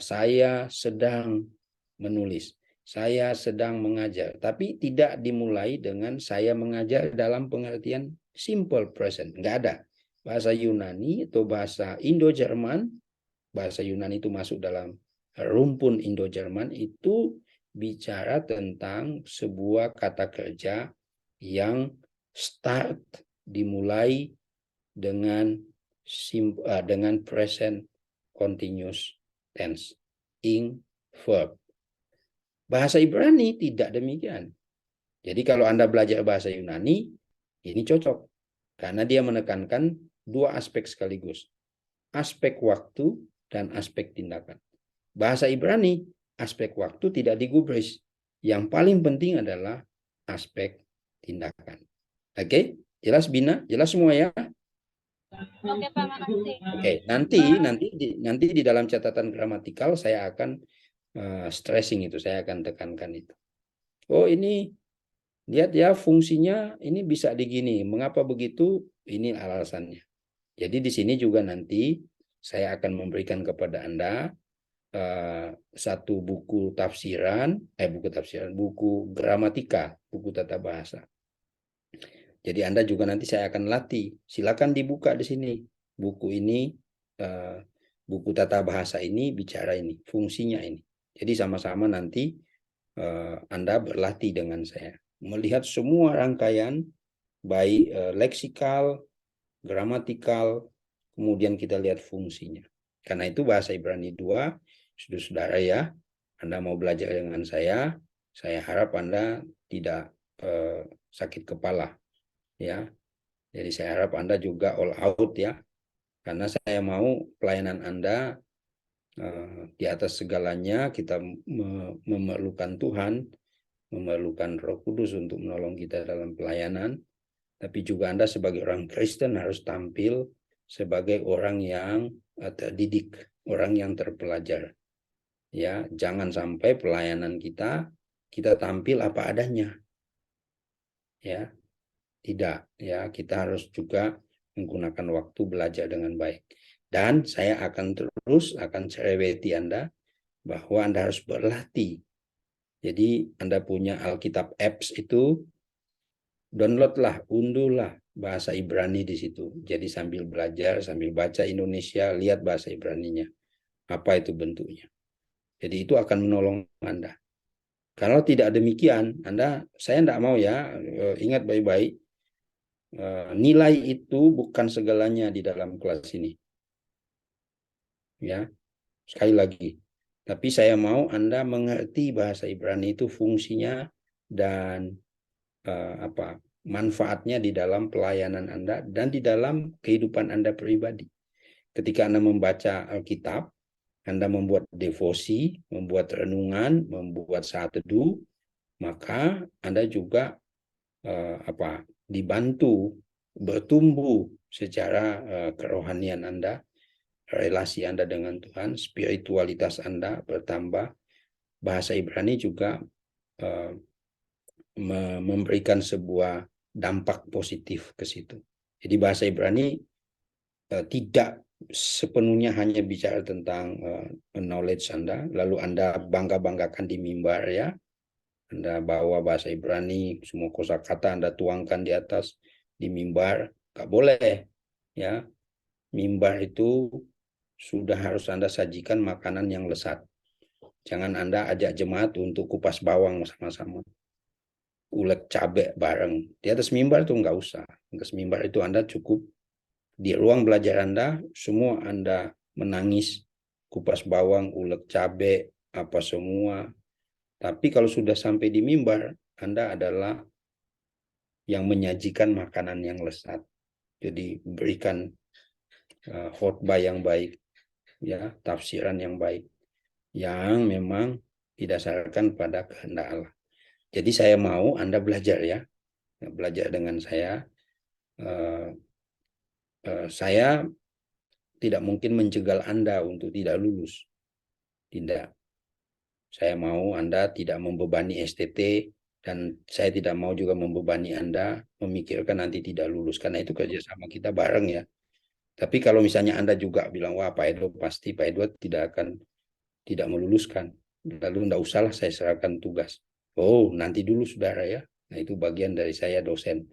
saya sedang menulis. Saya sedang mengajar, tapi tidak dimulai dengan saya mengajar dalam pengertian simple present. Nggak ada. Bahasa Yunani atau bahasa Indo-Jerman, bahasa Yunani itu masuk dalam rumpun Indo-Jerman, itu bicara tentang sebuah kata kerja yang start dimulai dengan dengan present continuous tense, ing verb. Bahasa Ibrani tidak demikian. Jadi kalau Anda belajar bahasa Yunani, ini cocok. Karena dia menekankan dua aspek sekaligus. Aspek waktu dan aspek tindakan. Bahasa Ibrani, aspek waktu tidak digubris. Yang paling penting adalah aspek tindakan. Oke? Jelas Bina? Jelas semua ya? Oke, Pak, makasih. Oke, nanti di dalam catatan gramatikal saya akan stressing itu, saya akan tekankan itu. Oh, ini lihat ya fungsinya ini bisa digini. Mengapa begitu? Ini alasannya. Jadi di sini juga nanti saya akan memberikan kepada Anda satu buku tafsiran, buku gramatika, buku tata bahasa. Jadi Anda juga nanti saya akan latih. Silakan dibuka di sini. Buku ini, buku tata bahasa ini bicara ini, fungsinya ini. Jadi sama-sama nanti Anda berlatih dengan saya. Melihat semua rangkaian, baik leksikal, gramatikal, kemudian kita lihat fungsinya. Karena itu bahasa Ibrani 2, saudara ya, Anda mau belajar dengan saya harap Anda tidak sakit kepala. Ya, jadi saya harap Anda juga all out ya, karena saya mau pelayanan Anda di atas segalanya kita memerlukan Tuhan, memerlukan Roh Kudus untuk menolong kita dalam pelayanan, tapi juga Anda sebagai orang Kristen harus tampil sebagai orang yang terdidik, orang yang terpelajar. Ya, jangan sampai pelayanan kita tampil apa adanya. Ya. Tidak, ya kita harus juga menggunakan waktu belajar dengan baik. Dan saya akan cereweti Anda bahwa Anda harus berlatih. Jadi Anda punya Alkitab apps itu, downloadlah, unduhlah bahasa Ibrani di situ. Jadi sambil belajar, sambil baca Indonesia, lihat bahasa Ibraninya. Apa itu bentuknya. Jadi itu akan menolong Anda. Kalau tidak demikian, saya tidak mau ya, ingat baik-baik, nilai itu bukan segalanya di dalam kelas ini. Ya, sekali lagi. Tapi saya mau Anda mengerti bahasa Ibrani itu fungsinya dan manfaatnya di dalam pelayanan Anda dan di dalam kehidupan Anda pribadi. Ketika Anda membaca Alkitab, Anda membuat devosi, membuat renungan, membuat saat teduh, maka Anda juga dibantu bertumbuh secara kerohanian Anda, relasi Anda dengan Tuhan, spiritualitas Anda bertambah. Bahasa Ibrani juga memberikan sebuah dampak positif ke situ. Jadi bahasa Ibrani tidak sepenuhnya hanya bicara tentang knowledge Anda, lalu Anda bangga-banggakan di mimbar ya. Anda bawa bahasa Ibrani, semua kosakata Anda tuangkan di atas di mimbar, nggak boleh ya. Mimbar itu sudah harus Anda sajikan makanan yang lezat. Jangan Anda ajak jemaat untuk kupas bawang sama-sama, ulek cabai bareng di atas mimbar itu nggak usah. Di atas mimbar itu Anda cukup di ruang belajar Anda, semua Anda menangis, kupas bawang, ulek cabai, apa semua. Tapi kalau sudah sampai di mimbar, Anda adalah yang menyajikan makanan yang lezat. Jadi berikan khotbah yang baik, ya tafsiran yang baik, yang memang didasarkan pada kehendak Allah. Jadi saya mau Anda belajar ya, belajar dengan saya. Saya tidak mungkin menjegal Anda untuk tidak lulus. Tidak. Saya mau Anda tidak membebani STT, dan saya tidak mau juga membebani Anda memikirkan nanti tidak lulus. Karena itu kerjasama kita bareng ya. Tapi kalau misalnya Anda juga bilang, wah Pak Edward pasti Pak Edward tidak meluluskan. Lalu enggak usahlah saya serahkan tugas. Oh, nanti dulu saudara ya. Nah itu bagian dari saya dosen.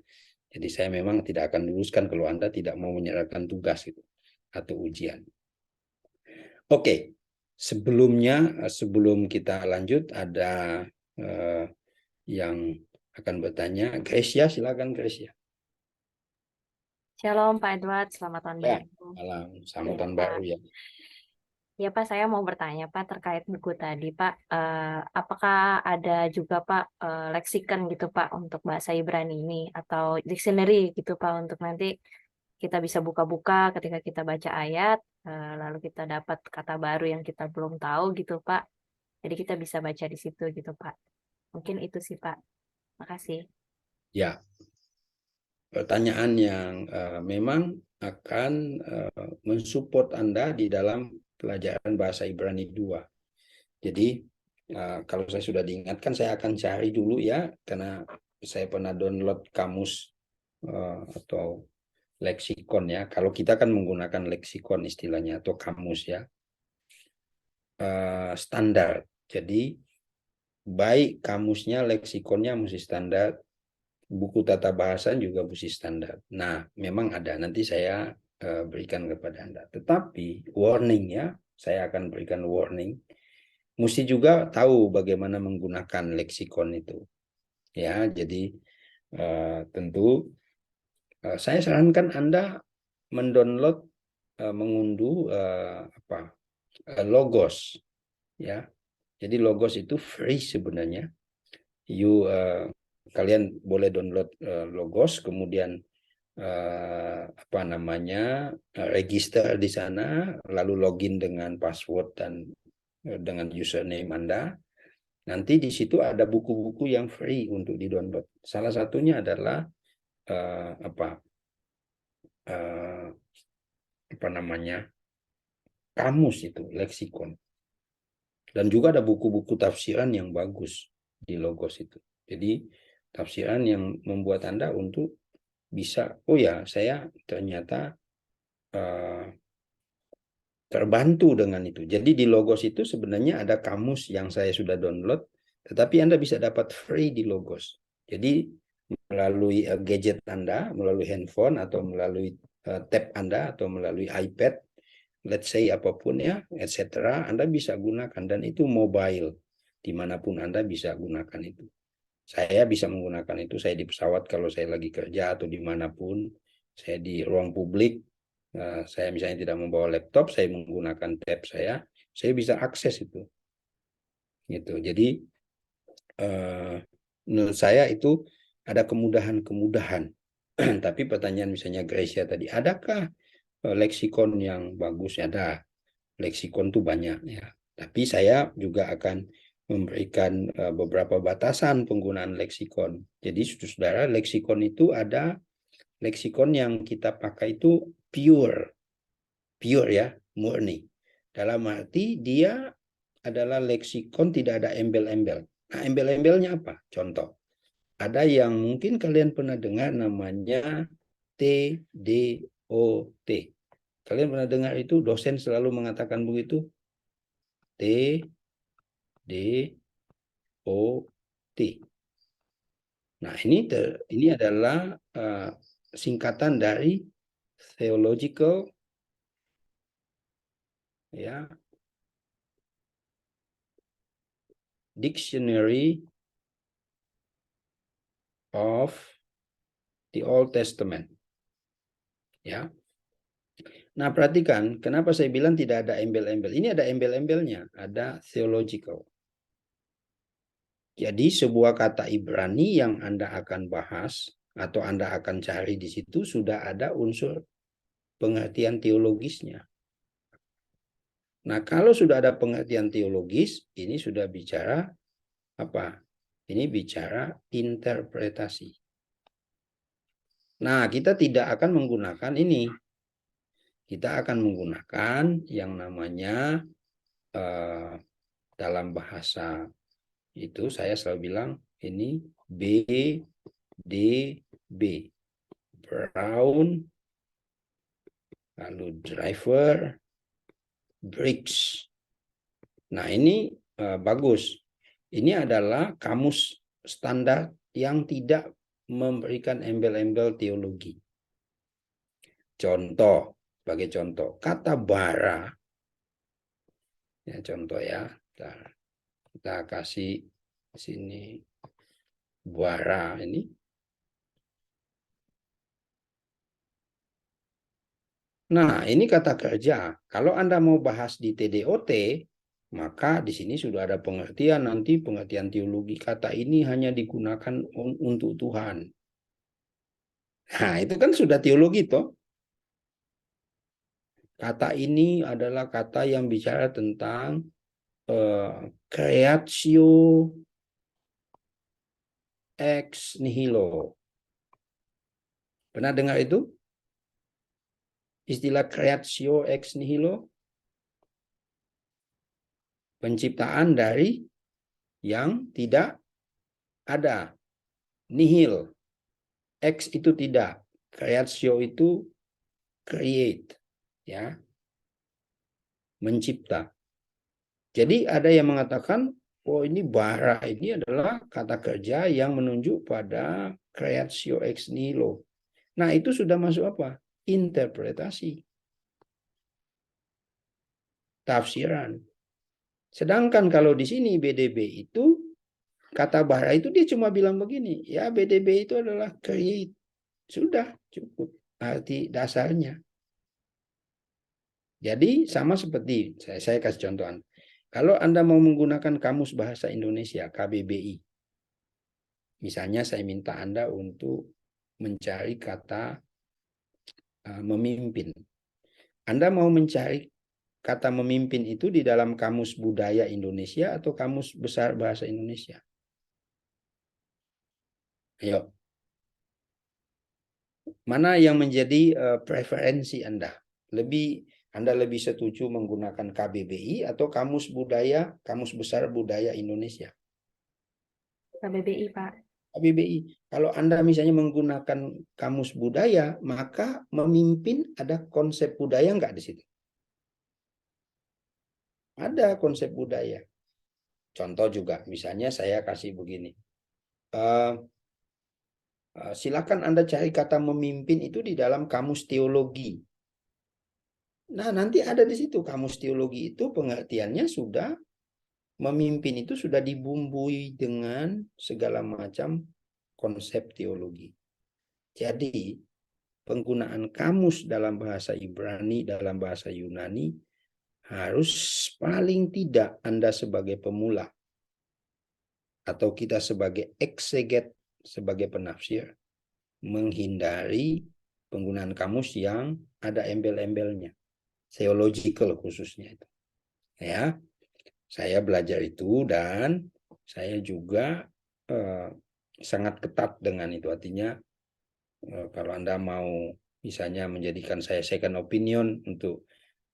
Jadi saya memang tidak akan luluskan kalau Anda tidak mau menyerahkan tugas itu atau ujian. Oke. Sebelum kita lanjut, ada yang akan bertanya. Gracia, silakan Gracia. Shalom Pak Edward, selamat tahun Ya, baru. malam Ya sambutan Pak, baru ya. ya Pak, saya mau bertanya Pak terkait buku tadi Pak. Apakah ada juga Pak leksikon gitu Pak untuk bahasa Ibrani ini atau dictionary gitu Pak untuk nanti kita bisa buka-buka ketika kita baca ayat, lalu kita dapat kata baru yang kita belum tahu gitu Pak. Jadi kita bisa baca di situ gitu Pak. Mungkin itu sih Pak. Makasih. Ya, pertanyaan yang memang akan mensupport Anda di dalam pelajaran bahasa Ibrani 2. Jadi kalau saya sudah diingatkan, saya akan cari dulu ya, karena saya pernah download kamus atau leksikon ya. Kalau kita kan menggunakan leksikon istilahnya atau kamus ya, standar. Jadi baik kamusnya, leksikonnya mesti standar, buku tata bahasa juga mesti standar. Nah, memang ada, nanti saya berikan kepada Anda. Tetapi warning ya, saya akan berikan warning. Mesti juga tahu bagaimana menggunakan leksikon itu. Ya, jadi tentu saya sarankan Anda mendownload, mengunduh Logos ya. Jadi Logos itu free sebenarnya. Kalian boleh download Logos, kemudian register di sana, lalu login dengan password dan dengan username Anda. Nanti di situ ada buku-buku yang free untuk di-download. Salah satunya adalah kamus itu, leksikon. Dan juga ada buku-buku tafsiran yang bagus di Logos itu. Jadi tafsiran yang membuat Anda untuk bisa, oh ya, saya ternyata terbantu dengan itu. Jadi di Logos itu sebenarnya ada kamus yang saya sudah download, tetapi Anda bisa dapat free di Logos. Jadi melalui gadget Anda, melalui handphone atau melalui tab Anda atau melalui iPad, let's say apapun ya, etc. Anda bisa gunakan, dan itu mobile. Dimanapun Anda bisa gunakan itu. Saya bisa menggunakan itu, saya di pesawat kalau saya lagi kerja atau dimanapun, saya di ruang publik, saya misalnya tidak membawa laptop, saya menggunakan tab saya bisa akses itu. Gitu. Jadi menurut saya itu ada kemudahan-kemudahan. Tapi pertanyaan misalnya Gracia tadi, adakah leksikon yang bagus? Ada. Leksikon itu banyak ya. Tapi saya juga akan memberikan beberapa batasan penggunaan leksikon. Jadi saudara, leksikon itu ada leksikon yang kita pakai itu pure ya, murni. Dalam arti dia adalah leksikon tidak ada embel-embel. Nah, embel-embelnya apa? Contoh, ada yang mungkin kalian pernah dengar namanya TDOT. Kalian pernah dengar itu, dosen selalu mengatakan begitu? TDOT. Nah, ini adalah singkatan dari Theological ya Dictionary of the Old Testament. Ya. Nah, perhatikan kenapa saya bilang tidak ada embel-embel. Ini ada embel-embelnya, ada theological. Jadi sebuah kata Ibrani yang Anda akan bahas atau Anda akan cari di situ sudah ada unsur pengertian teologisnya. Nah, kalau sudah ada pengertian teologis, ini sudah bicara apa? Ini bicara interpretasi. Nah, kita tidak akan menggunakan ini. Kita akan menggunakan yang namanya dalam bahasa itu, saya selalu bilang ini BDB. Brown, lalu driver, bricks. Nah, ini bagus. Ini adalah kamus standar yang tidak memberikan embel-embel teologi. Contoh, sebagai contoh, kata bara, ya contoh ya, kita kasih sini bara ini. Nah, ini kata kerja. Kalau Anda mau bahas di TDOT, maka di sini sudah ada pengertian, nanti pengertian teologi. Kata ini hanya digunakan untuk Tuhan. Nah, itu kan sudah teologi toh. Kata ini adalah kata yang bicara tentang creatio ex nihilo. Pernah dengar itu? Istilah creatio ex nihilo? Penciptaan dari yang tidak ada. Nihil. Ex itu tidak. Creatio itu create. Ya. Mencipta. Jadi ada yang mengatakan, oh ini bara ini adalah kata kerja yang menunjuk pada creatio ex nihilo. Nah itu sudah masuk apa? Interpretasi. Tafsiran. Sedangkan kalau di sini BDB itu, kata bara itu dia cuma bilang begini, ya BDB itu adalah create. Sudah cukup arti dasarnya. Jadi sama seperti, saya kasih contohan. Kalau Anda mau menggunakan Kamus Bahasa Indonesia, KBBI, misalnya saya minta Anda untuk mencari kata memimpin. Anda mau mencari kata memimpin itu di dalam Kamus Budaya Indonesia atau Kamus Besar Bahasa Indonesia? Ayo. Mana yang menjadi preferensi Anda? Anda lebih setuju menggunakan KBBI atau Kamus Besar Budaya Indonesia? KBBI, Pak. KBBI. Kalau Anda misalnya menggunakan Kamus Budaya, maka memimpin ada konsep budaya nggak di situ? Ada konsep budaya. Contoh juga, misalnya saya kasih begini. Silakan Anda cari kata memimpin itu di dalam Kamus Teologi. Nah, nanti ada di situ Kamus Teologi itu pengertiannya sudah memimpin itu sudah dibumbui dengan segala macam konsep teologi. Jadi, penggunaan kamus dalam bahasa Ibrani, dalam bahasa Yunani harus paling tidak Anda sebagai pemula atau kita sebagai ekseget, sebagai penafsir, menghindari penggunaan kamus yang ada embel-embelnya, theological khususnya itu. Ya, saya belajar itu dan saya juga sangat ketat dengan itu. Artinya kalau Anda mau misalnya menjadikan saya second opinion untuk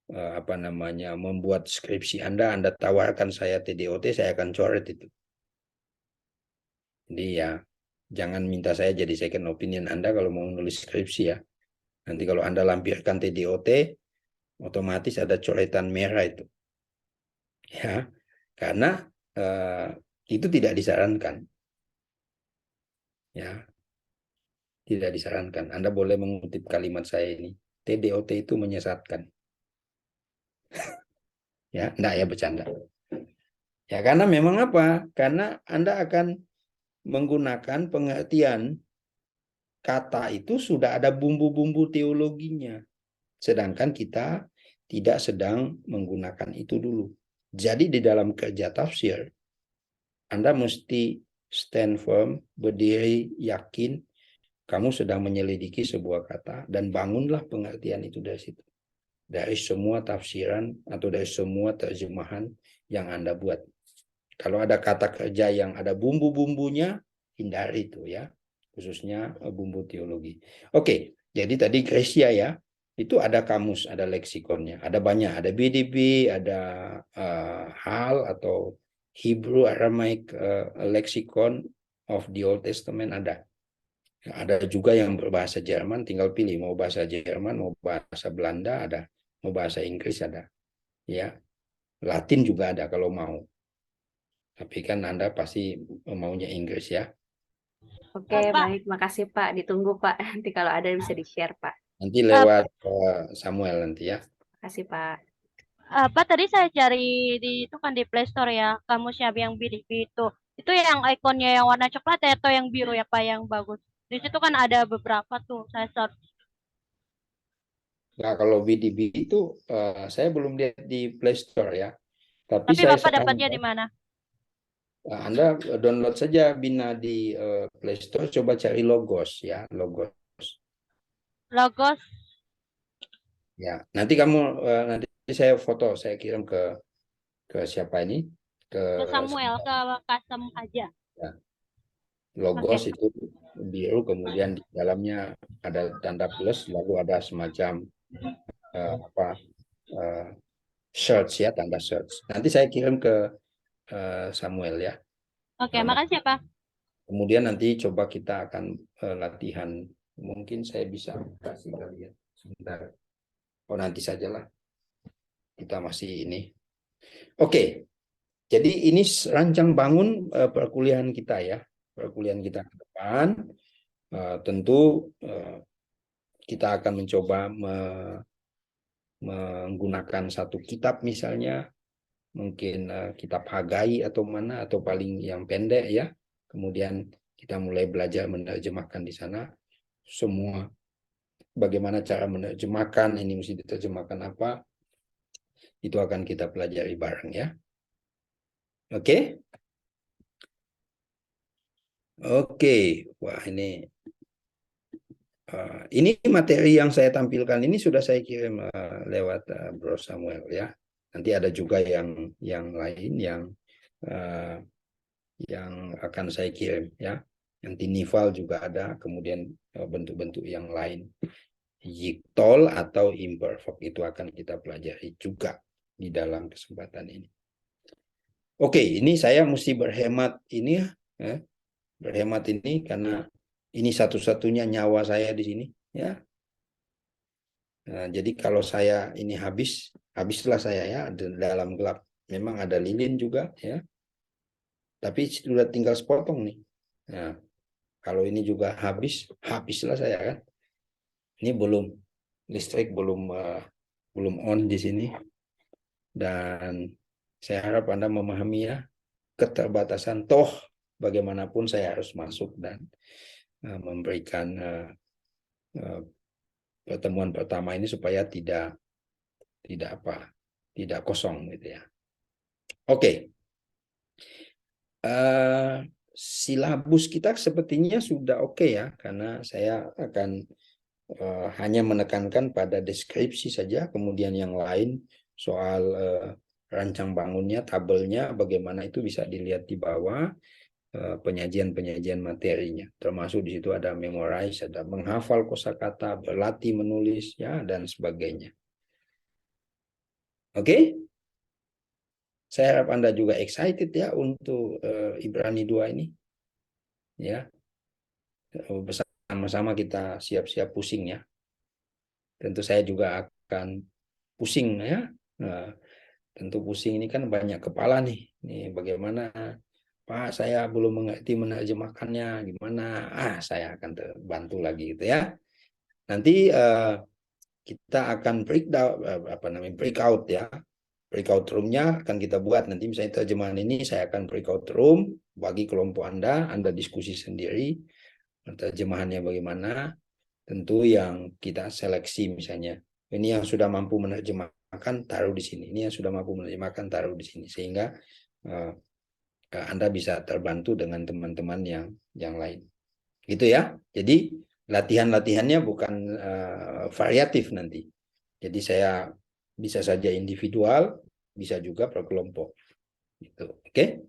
membuat skripsi Anda tawarkan saya TDOT, saya akan coret itu. Jadi ya jangan minta saya jadi second opinion Anda kalau mau nulis skripsi ya. Nanti kalau Anda lampirkan TDOT, otomatis ada coretan merah itu. Ya, karena itu tidak disarankan. Ya, tidak disarankan. Anda boleh mengutip kalimat saya ini. TDOT itu menyesatkan. Ya, enggak ya, bercanda. Ya, karena memang apa? Karena Anda akan menggunakan pengertian kata itu sudah ada bumbu-bumbu teologinya. Sedangkan kita tidak sedang menggunakan itu dulu. Jadi di dalam kerja tafsir, Anda mesti stand firm, berdiri, yakin, kamu sedang menyelidiki sebuah kata, dan bangunlah pengertian itu dari situ. Dari semua tafsiran atau dari semua terjemahan yang Anda buat. Kalau ada kata kerja yang ada bumbu-bumbunya, hindari itu ya. Khususnya bumbu teologi. Oke, jadi tadi Gracia ya, itu ada kamus, ada leksikonnya. Ada banyak, ada BDB, ada HAL atau Hebrew Aramaic Lexicon of the Old Testament ada. Ada juga yang berbahasa Jerman, tinggal pilih mau bahasa Jerman, mau bahasa Belanda ada, mau bahasa Inggris ada. Ya. Latin juga ada kalau mau. Tapi kan Anda pasti maunya Inggris ya. Oke, Pak. baik. Makasih, Pak. Ditunggu, Pak. Nanti kalau ada bisa di-share, Pak. Nanti lewat Samuel nanti ya. Makasih, Pak. Pak tadi saya cari di itu kan di Play Store ya, kamusnya yang BDB itu. Itu yang ikonnya yang warna coklat ya, atau yang biru ya Pak yang bagus. Di situ kan ada beberapa tuh saya search. Nah, kalau VDB itu saya belum lihat di Play Store ya. Tapi Tapi saya Bapak dapatnya di sarankan mana? Anda download saja Bina di Play Store, coba cari Logos ya, Logos. Logos Ya, nanti kamu nanti saya foto, saya kirim ke siapa ini? ke Samuel, Samuel, ke Kasem aja. ya. Oke. Logos itu biru, kemudian di dalamnya ada tanda plus, lalu ada semacam apa search ya, tanda search. Nanti saya kirim ke Samuel ya. Oke, Nama. makasih ya, Pak. Kemudian nanti coba kita akan latihan. Mungkin saya bisa kasih kalian sebentar. Oh, nanti sajalah. Kita masih ini. Oke. Jadi ini rancang bangun perkuliahan kita ya. Perkuliahan kita ke depan. Tentu kita akan mencoba menggunakan satu kitab misalnya. Mungkin kitab Hagai atau mana, atau paling yang pendek ya. Kemudian kita mulai belajar menerjemahkan di sana. Semua bagaimana cara menerjemahkan, ini mesti diterjemahkan apa, itu akan kita pelajari bareng ya. Oke? Oke. Wah, ini materi yang saya tampilkan ini sudah saya kirim lewat Bro Samuel ya. Nanti ada juga yang lain yang akan saya kirim ya. Yang Tinival juga ada, kemudian bentuk-bentuk yang lain. Yiktol atau imperfect itu akan kita pelajari juga di dalam kesempatan ini. Oke, ini saya mesti berhemat ini ya. Berhemat ini karena ini satu-satunya nyawa saya di sini ya. Nah, jadi kalau saya ini habislah saya ya dalam gelap. Memang ada lilin juga ya. Tapi sudah tinggal sepotong nih. Nah, kalau ini juga habislah saya kan. Ini listrik belum on di sini. Dan saya harap Anda memahami ya keterbatasan toh bagaimanapun saya harus masuk dan memberikan pertemuan pertama ini supaya tidak kosong gitu ya. Oke. Silabus kita sepertinya sudah oke ya, karena saya akan hanya menekankan pada deskripsi saja, kemudian yang lain soal rancang bangunnya, tabelnya, bagaimana itu bisa dilihat di bawah, penyajian materinya. Termasuk di situ ada memorize, ada menghafal kosakata, berlatih menulis, ya, dan sebagainya. Oke? Saya harap Anda juga excited ya untuk Ibrani 2 ini. Ya. Bersama-sama kita siap-siap pusing ya. Tentu saya juga akan pusing ya. Tentu pusing ini kan banyak kepala nih. Nih bagaimana Pak, saya belum mengerti menerjemahkannya gimana? Saya akan terbantu lagi gitu ya. Nanti kita akan breakout ya. Breakout room-nya akan kita buat nanti, misalnya terjemahan ini saya akan breakout room bagi kelompok Anda diskusi sendiri terjemahannya bagaimana. Tentu yang kita seleksi misalnya ini yang sudah mampu menerjemahkan taruh di sini, ini yang sudah mampu menerjemahkan taruh di sini, sehingga Anda bisa terbantu dengan teman-teman yang lain. Gitu ya. Jadi latihan-latihannya bukan variatif nanti. Jadi saya bisa saja individual, bisa juga per kelompok. Gitu. Oke?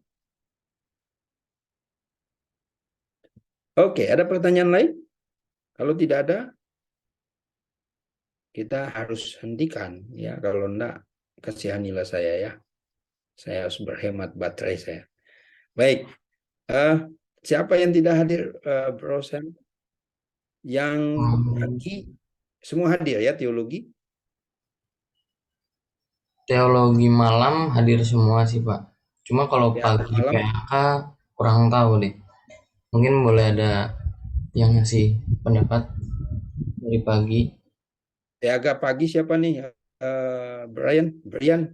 Oke, ada pertanyaan lain? Kalau tidak ada, kita harus hentikan ya. Kalau enggak, kasihanilah saya ya. Saya harus berhemat baterai saya. Baik. Siapa yang tidak hadir, Bro Sam? Yang pagi semua hadir ya, teologi? Teologi malam hadir semua sih Pak. Cuma kalau Ya, pagi malam. PHK kurang tahu deh. Mungkin boleh ada yang ngasih pendapat dari pagi. Agak pagi siapa nih? Brian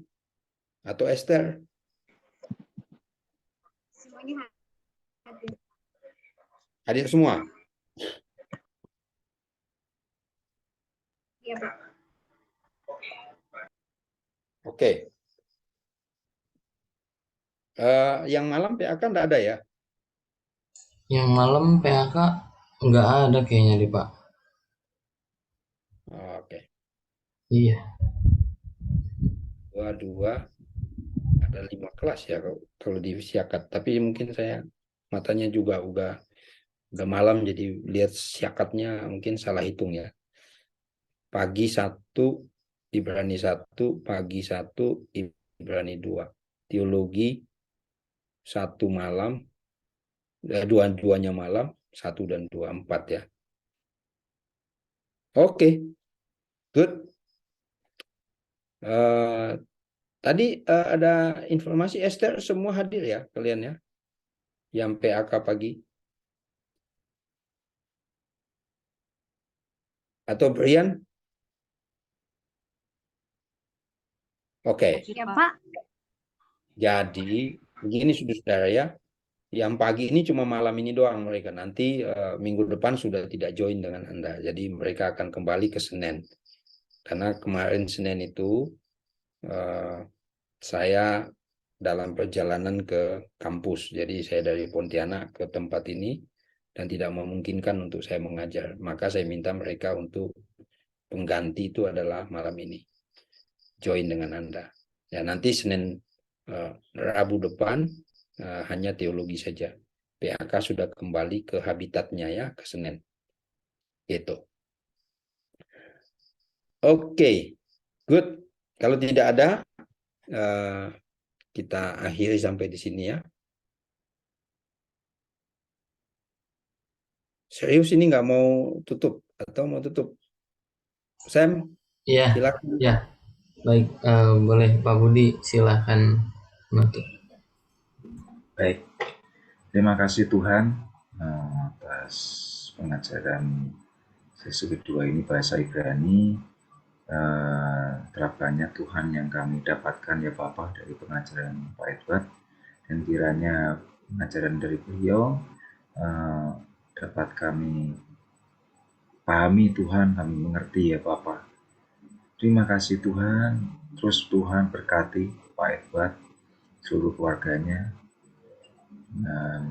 atau Esther? Semuanya hadir. Hadir semua? Iya, Pak. Oke. Yang malam PAK enggak ada ya? Yang malam PAK nggak ada kayaknya deh Pak. Oke. Iya. 22 ada 5 kelas ya kalau di Siakat. Tapi mungkin saya matanya juga udah malam jadi lihat siakatnya mungkin salah hitung ya. Pagi 1 Ibrani 1, pagi 1 Ibrani 2. Teologi 1 malam, dua-duanya malam, 1 dan 2, 4 ya. Oke, good. Tadi ada informasi Esther semua hadir ya kalian ya, yang PAK pagi. Atau Brian? Oke. Ya, Pak. Jadi begini saudara ya, yang pagi ini cuma malam ini doang mereka. Nanti minggu depan sudah tidak join dengan Anda. Jadi mereka akan kembali ke Senin. Karena kemarin Senin itu saya dalam perjalanan ke kampus. Jadi saya dari Pontianak ke tempat ini dan tidak memungkinkan untuk saya mengajar. Maka saya minta mereka untuk pengganti itu adalah malam ini. Join dengan Anda. Ya nanti Senin Rabu depan hanya teologi saja. PAK sudah kembali ke habitatnya ya, ke Senin. Gitu. Oke, good. Kalau tidak ada, kita akhiri sampai di sini ya. Serius ini nggak mau tutup atau mau tutup? Sam, Iya. silakan. Ya. Baik, boleh Pak Budi silahkan menutup. Baik, terima kasih Tuhan atas pengajaran sesi kedua ini bahasa Ibrani. Terlalu banyak Tuhan yang kami dapatkan ya Bapak dari pengajaran Pak Edward, dan kiranya pengajaran dari beliau dapat kami pahami Tuhan, kami mengerti ya Bapak. Terima kasih Tuhan, terus Tuhan berkati Pak Edward, seluruh keluarganya, dan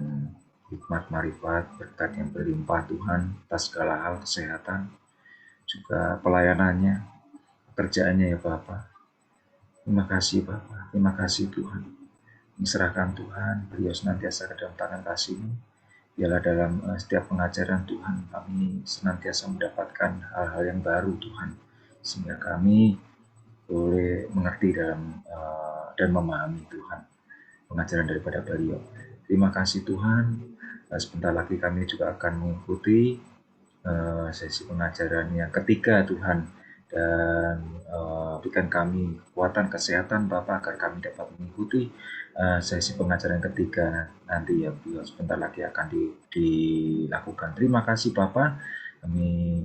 hikmat marifat berkat yang berlimpah Tuhan atas segala hal, kesehatan, juga pelayanannya, pekerjaannya ya Bapak. Terima kasih Bapak, terima kasih Tuhan. Diserahkan Tuhan, beliau senantiasa ke dalam tangan kasih-Mu. Biarlah dalam setiap pengajaran Tuhan, kami senantiasa mendapatkan hal-hal yang baru Tuhan, sehingga kami boleh mengerti dalam dan memahami Tuhan pengajaran daripada beliau. Terima kasih Tuhan. Sebentar lagi kami juga akan mengikuti sesi pengajaran yang ketiga Tuhan, dan berikan kami kekuatan kesehatan Bapak agar kami dapat mengikuti sesi pengajaran ketiga nanti ya, sebentar lagi akan dilakukan. Terima kasih Bapak, kami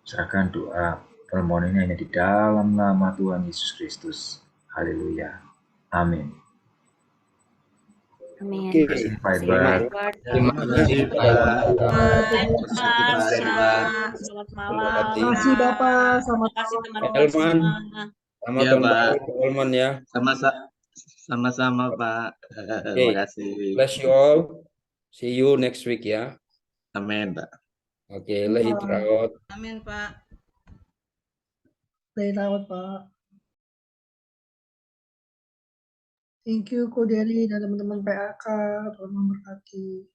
serahkan doa permohonan ini hanya di dalam nama Tuhan Yesus Kristus. Haleluya. Amin. Amin. Oke. Pak Edward. Terima kasih Pak. Selamat malam. Terima kasih Bapak. Selamat Terima kasih teman-teman Elman. semua. Selamat Iya, tahun Pak. baru Elman ya. Sama-sama Pak. Terima kasih. Bless you all. See you next week ya. Amin Pak. Oke, Lehitraot. Amin, Pak. Dari rawat Pak. Thank you Ko Deli dan teman-teman PAK. Tuhan memberkati.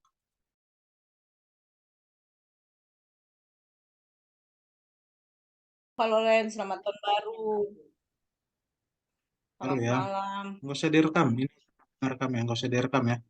Halo Len, selamat tahun baru. Halo Selamat ya. malam. Nggak usah direkam. Ini rekam ya, nggak usah direkam ya.